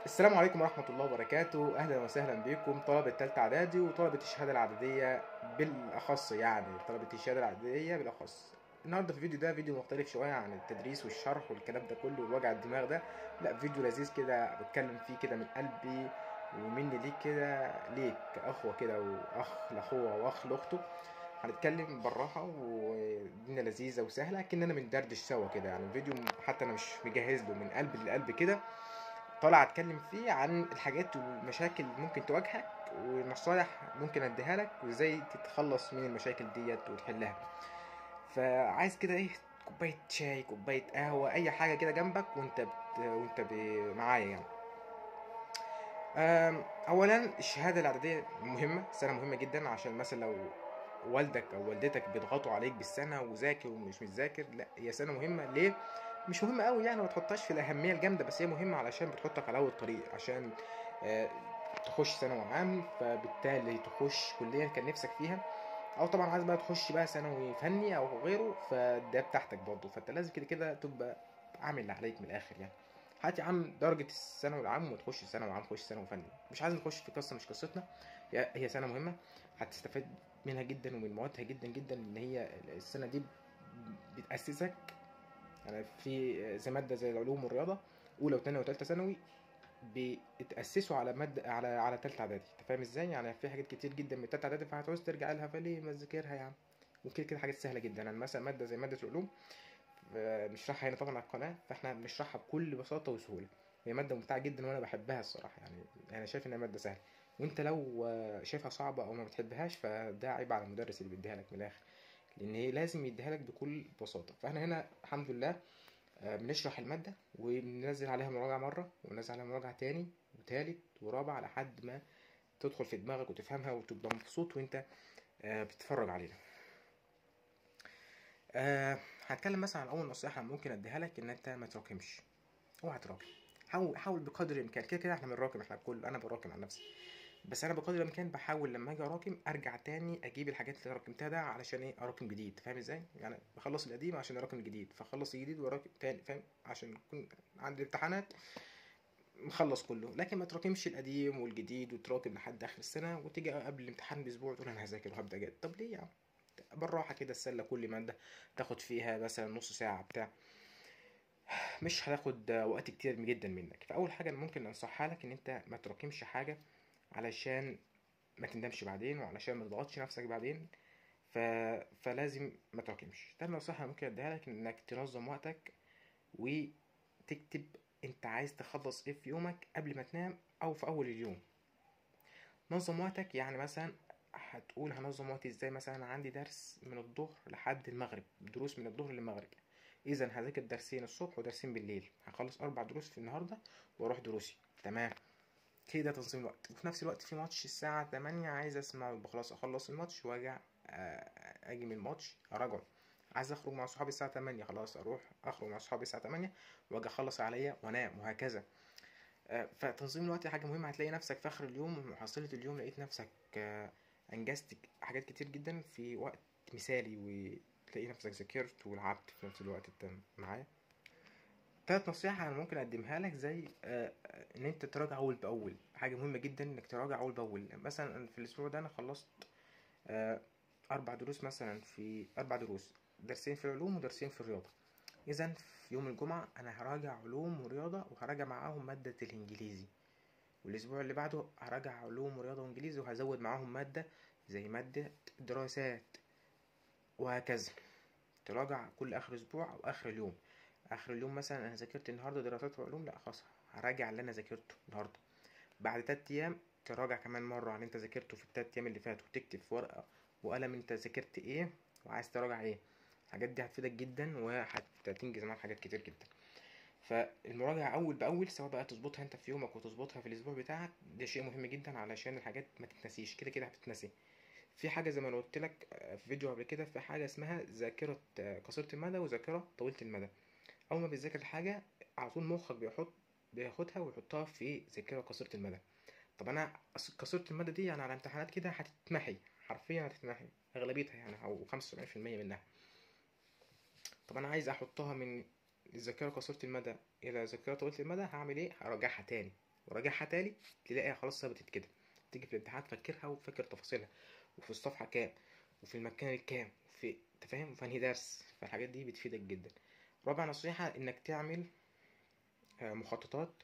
السلام عليكم ورحمة الله وبركاته. أهلا وسهلا بكم طلبة تالتة إعدادي وطلبة الشهادة الإعدادية بالأخص، يعني طلبة الشهادة الإعدادية بالأخص. النهاردة في الفيديو ده فيديو مختلف شوية عن التدريس والشرح والكلام ده كله ووجع الدماغ ده. لا، فيديو لذيذ كده بتكلم فيه كده من قلبي ومني ليك كده، ليك كأخوة كده وأخ لأخوه وأخ لأخته. هنتكلم بالراحة والدنيا لذيذة وسهلة كأننا بندردش سوا كده. يعني الفيديو حتى أنا مش مجهز له، من قلب لقلب كده طالع اتكلم فيه عن الحاجات والمشاكل اللي ممكن تواجهك ونصايح ممكن اديها لك وازاي تتخلص من المشاكل ديت وتحلها. فعايز كده ايه، كوبايه شاي، كوبايه قهوه، اي حاجه كده جنبك معايا يعني. اولا الشهاده الاعداديه مهمه، سنه مهمه جدا، عشان مثلا لو والدك او والدتك بيضغطوا عليك بالسنه وذاكر ومش ذاكر، لا هي سنه مهمه. ليه؟ مش مهمه قوي يعني، ما تحطهاش في الاهميه الجامده، بس هي مهمه علشان بتحطك على اول الطريق عشان آه، تخش ثانوي عام، فبالتالي تخش كليه كان نفسك فيها، او طبعا عايز بقى تخش بقى ثانوي فني او غيره، فده بتاعتك برضه. فانت لازم كده كده تبقى عامل اللي عليك من الاخر يعني. هات يا عم درجة الثانوي العام وما تخش ثانوي عام، خش ثانوي فني. مش عايز نخش في قصة مش قصتنا. هي سنة مهمة، هتستفاد منها جدا ومن موادها جدا جدا، لان هي السنة دي بتأسسك. يعني في زي مادة زي العلوم والرياضة، اولى وثانيه وثالثه ثانوي بيتأسسوا على مادة على تالتة اعدادي. انت فاهم ازاي؟ يعني في حاجات كتير جدا من تالتة اعدادي فهتعوز ترجع لها، فليه ما تذاكرها يعني؟ ممكن كده حاجات سهلة جدا. يعني مثلا مادة زي مادة العلوم بنشرحها هنا طبعا على القناة، فاحنا بنشرحها بكل بساطة وسهولة. هي مادة ممتعة جدا وانا بحبها الصراحة يعني. انا شايف انها مادة سهلة، وانت لو شايفها صعبة او ما بتحبهاش فده عيب على المدرس اللي بيديها لك من الاخر، لان هي لازم يديها لك بكل بساطة. فاحنا هنا الحمد لله بنشرح المادة وبننزل عليها مراجعة مرة وننزل عليها مراجعة تاني وتالت ورابع لحد ما تدخل في دماغك وتفهمها وتبقى مبسوط وانت بتتفرج علينا. هتكلم مثلا عن اول نصيحة ممكن اديها لك، ان انت ما تراكمش. اوعى تراكم. حاول بقدر الامكان. كده كده احنا بنراكم، احنا الكل، انا براكم عن نفسي، بس انا بقدر الامكان بحاول لما اجي اراكم ارجع تاني اجيب الحاجات اللي راكمتها ده علشان ايه؟ اراكم جديد. فاهم ازاي؟ يعني بخلص القديم عشان اراكم الجديد، فخلص الجديد واراكم تاني، فاهم؟ عشان يكون عندي امتحانات مخلص كله. لكن ما تراكمش القديم والجديد وتراكم لحد اخر السنه وتيجي قبل الامتحان باسبوع تقول انا هذاكر وهبدا جد. طب ليه يا عم؟ بالراحه كده، السله كل ماده تاخد فيها مثلا نص ساعه بتاع، مش هتاخد وقت كتير جدا منك. فاول حاجه انا ممكن انصحها لك ان انت ما تراكمش حاجه علشان ما تندمش بعدين وعلشان ما تضغطش نفسك بعدين. ف... فلازم ما تراكمش. تاني نصيحه ممكن اديها لك انك تنظم وقتك وتكتب انت عايز تخلص ايه في يومك قبل ما تنام او في اول اليوم. نظم وقتك. يعني مثلا هتقول هنظم وقتي ازاي؟ مثلا انا عندي درس من الظهر لحد المغرب، دروس من الظهر للمغرب، اذا هذاكر درسين الصبح ودرسين بالليل، هخلص 4 دروس في النهارده واروح دروسي. تمام كده تنظيم الوقت. وفي نفس الوقت في ماتش الساعة 8 عايز اسمعه، يبقى خلاص اخلص الماتش وارجع اجي من الماتش اراجعه. عايز اخرج مع صحابي الساعة 8، خلاص اروح اخرج مع صحابي الساعة 8 واجي اخلص عليا وانام، وهكذا. فتنظيم الوقت حاجة مهمة. هتلاقي نفسك في آخر اليوم ومحصلة اليوم لقيت نفسك أنجزت حاجات كتير جدا في وقت مثالي، وتلاقي نفسك ذاكرت ولعبت في نفس الوقت. انت معايا؟ تالت نصيحة أنا ممكن أقدمها لك زي إن أنت تراجع أول بأول. حاجة مهمة جدا إنك تراجع أول بأول. مثلا في الأسبوع ده أنا خلصت آه، 4 دروس، مثلا في 4 دروس، درسين في العلوم ودرسين في الرياضة. إذا في يوم الجمعة أنا هراجع علوم ورياضة وهراجع معاهم مادة الإنجليزي، والاسبوع اللي بعده هراجع علوم ورياضه وانجليزي وهزود معاهم ماده زي ماده دراسات، وهكذا. تراجع كل اخر اسبوع او اخر اليوم. اخر اليوم مثلا انا ذاكرت النهارده دراسات وعلوم، لا خلاص هراجع اللي انا ذاكرته النهارده. بعد 3 ايام تراجع كمان مره على اللي انت ذاكرته في ال3 ايام اللي فاتوا، وتكتب في ورقه وقلم انت ذاكرت ايه وعايز تراجع ايه. الحاجات دي هتفيدك جدا وهتنجز معاك حاجات كتير جدا. فالمراجعة أول بأول، سواء بقى تظبطها أنت في يومك وتظبطها في الأسبوع بتاعك، ده شيء مهم جدا علشان الحاجات ما تتنسيش. كده كده هتتنسي. في حاجة زي ما أنا قلت لك في فيديو قبل كده، في حاجة اسمها ذاكرة قصيرة المدى وذاكرة طويلة المدى. أول ما بتذاكر الحاجة على طول مخك بياخدها ويحطها في ذاكرة قصيرة المدى. طب أنا قصيرة المدى دي يعني على امتحانات كده هتتمحي، حرفيا هتتمحي أغلبيتها يعني، أو 75% منها. طب انا عايز احطها من الذاكره قصيره المدى الى ذاكره طويله المدى، هعمل ايه؟ هراجعها تاني وراجعها تاني تلاقيها خلاص ثبتت كده. تيجي في الامتحان تفكرها وتفكر تفاصيلها، وفي الصفحة كام، وفي المكان الكام، وفي انت فاهم، وفي انهي درس. فالحاجات دي بتفيدك جدا. رابع نصيحة انك تعمل مخططات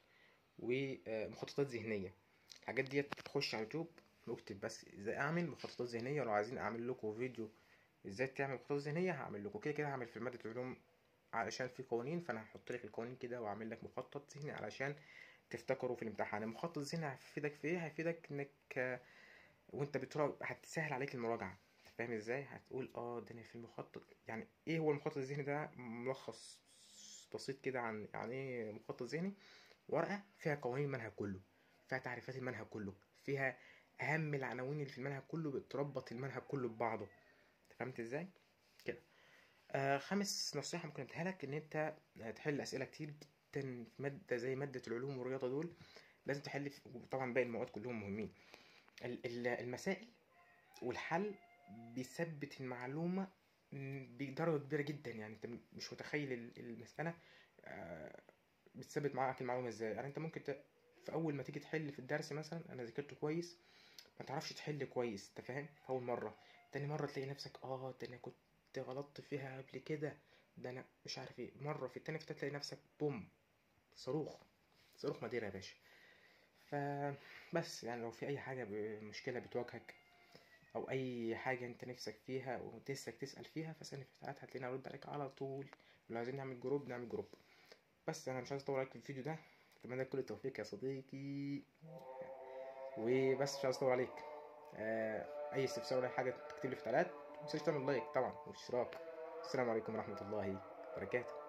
ومخططات ذهنية. الحاجات ديت تخش على اليوتيوب واكتب بس ازاي اعمل مخططات ذهنية. ولو عايزين اعمل لكم فيديو ازاي تعمل مخططات ذهنية هعمل لكم. كده كده هعمل في مادة العلوم علشان في قوانين، فانا هحط لك القوانين كده واعمل لك مخطط ذهني علشان تفتكروا في الامتحان. المخطط الذهني هيفيدك في ايه؟ هيفيدك انك وانت بتراجع هتسهل عليك المراجعة. فاهم ازاي؟ هتقول ده انا في المخطط. يعني ايه هو المخطط الذهني ده؟ ملخص بسيط كده عن يعني ايه مخطط ذهني. ورقة فيها قوانين المنهج كله، فيها تعريفات المنهج كله، فيها أهم العناوين اللي في المنهج كله، بتربط المنهج كله ببعضه. فهمت ازاي؟ كده. خامس نصيحة ممكن اديها لك ان انت تحل اسئلة كتير جدا في مادة زي مادة العلوم والرياضة. دول لازم تحل طبعا باقي المواد كلهم مهمين. المسائل والحل بيثبت المعلومة بدرجة كبيرة جدا. يعني انت مش متخيل المسألة بتثبت معاك المعلومة ازاي. يعني انت ممكن في اول ما تيجي تحل في الدرس مثلا انا ذاكرته كويس، ما تعرفش تحل كويس. انت فاهم؟ في اول مرة، تاني مرة تلاقي نفسك ده انا كنت غلطت فيها قبل كده، ده انا مش عارف ايه. مرة في التانية في التالتة تلاقي نفسك بوم، صاروخ، صاروخ مدينة يا باشا. فبس يعني لو في اي حاجة مشكلة بتواجهك او اي حاجة انت نفسك فيها ونفسك تسأل فيها، فاسألني في ساعات هتلاقيني ارد عليك على طول. ولو عايزين نعمل جروب نعمل جروب. بس انا مش عايز اطول عليك في الفيديو ده. اتمنى لك كل التوفيق يا صديقي. وبس مش عايز اطول عليك. اي استفسار ولا أي حاجة تكتب لي في التعليقات. متنساش تعمل لايك طبعا واشتراك. السلام عليكم ورحمة الله وبركاته.